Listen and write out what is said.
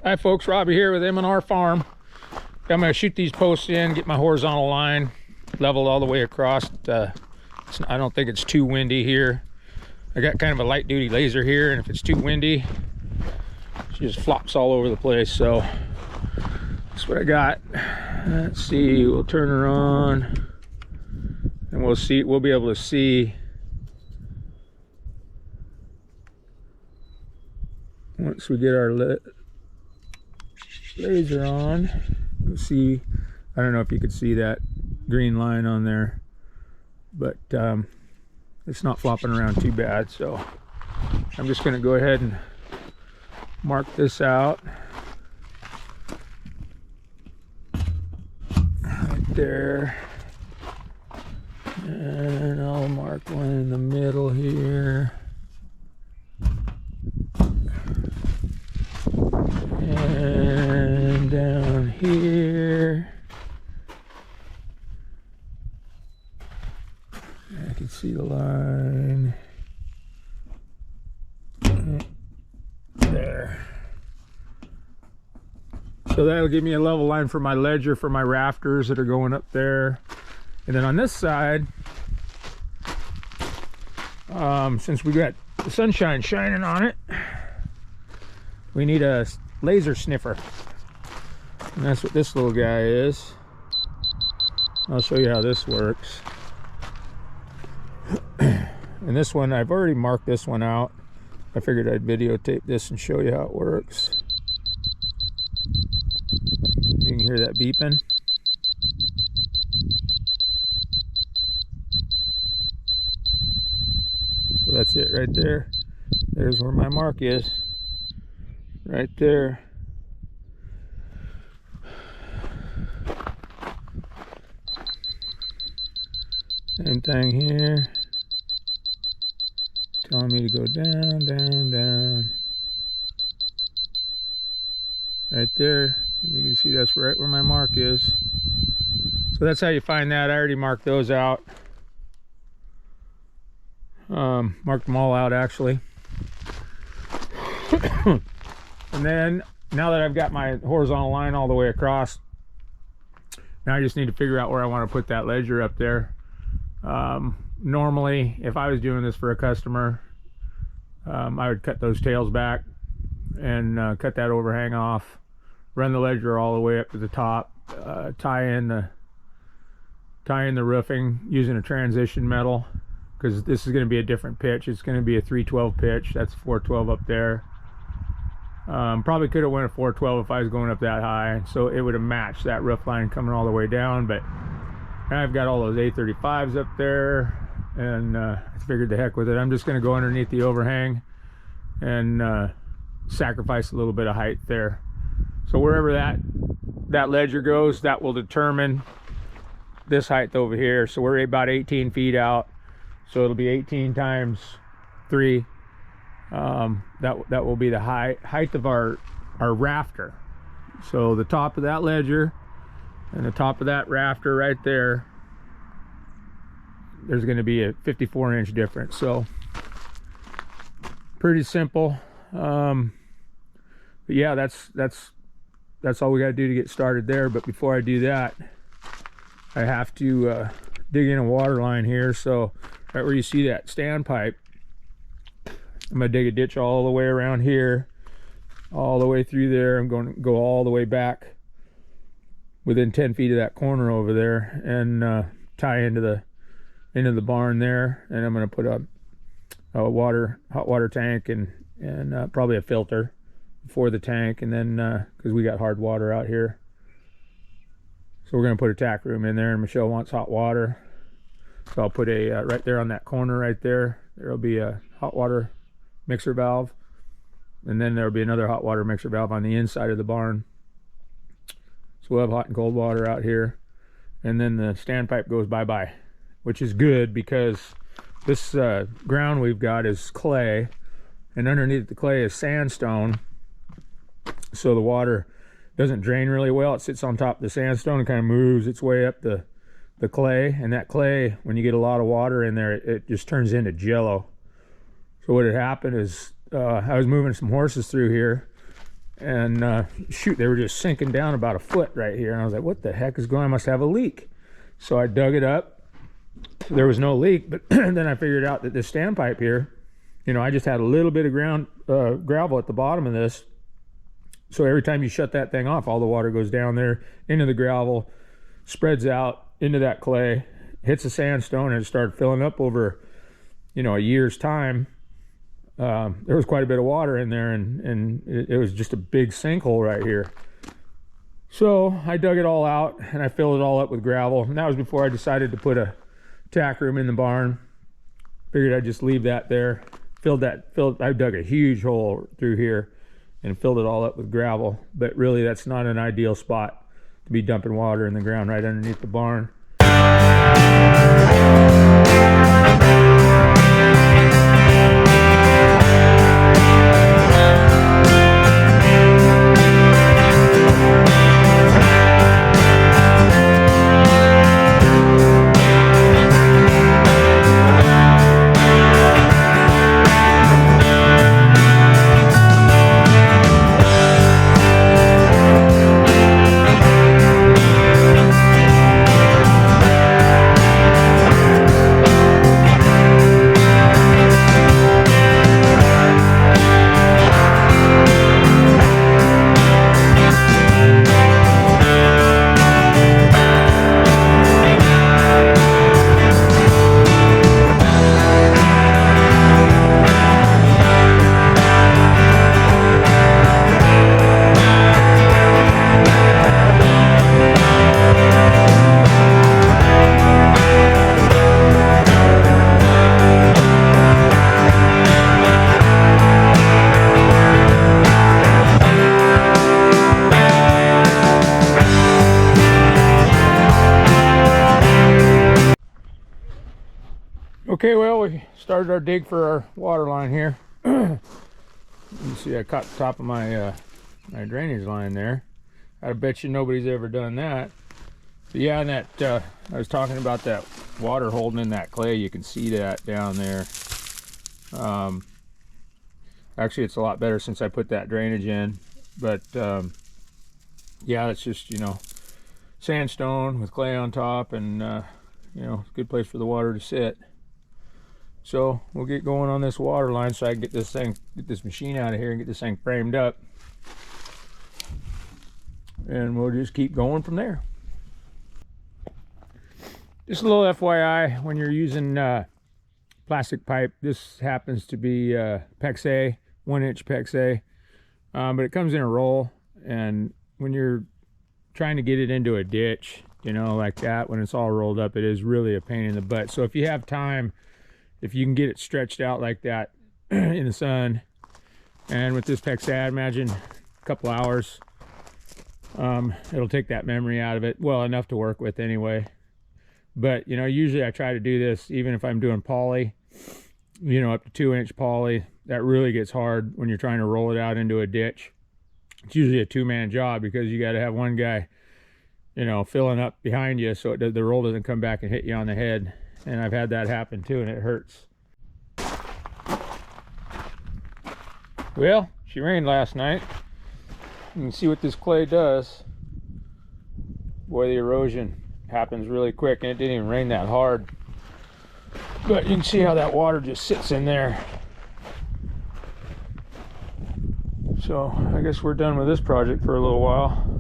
Hi folks, Robbie here with M&R Farm. I'm going to shoot these posts in, get my horizontal line leveled all the way across. I don't think it's too windy here. I got kind of a light duty laser here, and if it's too windy, she just flops all over the place. So that's what I got. Let's see, we'll turn her on and we'll see, we'll be able to see once we get our laser on. You'll see, I don't know if you could see that green line on there, but it's not flopping around too bad. So I'm just going to go ahead and mark this out right there, and I'll mark one in the middle here, and down here. I can see the line there. So that'll give me a level line for my ledger for my rafters that are going up there. And then on this side, since we got the sunshine shining on it, we need a laser sniffer. And that's what this little guy is. I'll show you how this works. And this one, I've already marked this one out. I figured I'd videotape this and show you how it works. You can hear that beeping. So that's it right there. There's where my mark is. Right there. Same thing here. Telling me to go down, down, down. Right there. And you can see that's right where my mark is. So that's how you find that. I already marked those out. Marked them all out actually. And then now that I've got my horizontal line all the way across, now I just need to figure out where I want to put that ledger up there. Normally, if I was doing this for a customer, I would cut those tails back and cut that overhang off, run the ledger all the way up to the top, tie in the roofing using a transition metal, because this is going to be a different pitch. It's going to be a 312 pitch. That's 412 up there. Probably could have went a 412 if I was going up that high, so it would have matched that roof line coming all the way down. But I've got all those A35s up there, and I figured the heck with it. I'm just going to go underneath the overhang and sacrifice a little bit of height there. So wherever that ledger goes, that will determine this height over here. So we're about 18 feet out, so it'll be 18 times 3. That will be the height of our rafter. So the top of that ledger and the top of that rafter right there, there's going to be a 54-inch difference. So pretty simple. But yeah, that's all we got to do to get started there. But before I do that, I have to dig in a water line here. So right where you see that standpipe, I'm going to dig a ditch all the way around here, all the way through there. I'm going to go all the way back within 10 feet of that corner over there, and tie into the barn there. And I'm going to put a hot water tank and probably a filter for the tank, and then because we got hard water out here, so we're going to put a tack room in there. And Michelle wants hot water, so I'll put a right there on that corner right there. There'll be a hot water mixer valve, and then there'll be another hot water mixer valve on the inside of the barn. So we'll have hot and cold water out here, and then the standpipe goes bye-bye, which is good because this ground we've got is clay, and underneath the clay is sandstone, so the water doesn't drain really well. It sits on top of the sandstone and kind of moves its way up the clay, and that clay, when you get a lot of water in there, it just turns into jello. So what had happened is I was moving some horses through here, and shoot, they were just sinking down about a foot right here. And I was like, what the heck is going on? I must have a leak. So I dug it up. There was no leak, but then I figured out that this standpipe here, you know, I just had a little bit of gravel at the bottom of this. So every time you shut that thing off, all the water goes down there into the gravel, spreads out into that clay, hits the sandstone, and it started filling up over, you know, a year's time. There was quite a bit of water in there, and it was just a big sinkhole right here. So I dug it all out and I filled it all up with gravel, and that was before I decided to put a tack room in the barn. Figured I'd just leave that there. I dug a huge hole through here and filled it all up with gravel, but really that's not an ideal spot to be dumping water in the ground right underneath the barn. Okay, well, we started our dig for our water line here. You can see I caught the top of my my drainage line there. I bet you nobody's ever done that. But yeah, and that I was talking about that water holding in that clay. You can see that down there. Actually, it's a lot better since I put that drainage in. But yeah, it's just, you know, sandstone with clay on top, and you know, it's a good place for the water to sit. So we'll get going on this water line so I can get this machine out of here and get this thing framed up, and we'll just keep going from there. Just a little FYI, when you're using plastic pipe, this happens to be PEX A, 1-inch PEX A, but it comes in a roll, and when you're trying to get it into a ditch, you know, like that, when it's all rolled up, it is really a pain in the butt. So if you have time, if you can get it stretched out like that in the sun, and with this PEX A, I imagine a couple hours, it'll take that memory out of it, well, enough to work with anyway. But, you know, usually I try to do this even if I'm doing poly, you know, up to 2-inch poly. That really gets hard when you're trying to roll it out into a ditch. It's usually a two-man job because you got to have one guy, you know, filling up behind you so the roll doesn't come back and hit you on the head. And I've had that happen too, and it hurts. Well, she rained last night. You can see what this clay does. Boy, the erosion happens really quick, and it didn't even rain that hard. But you can see how that water just sits in there. So I guess we're done with this project for a little while.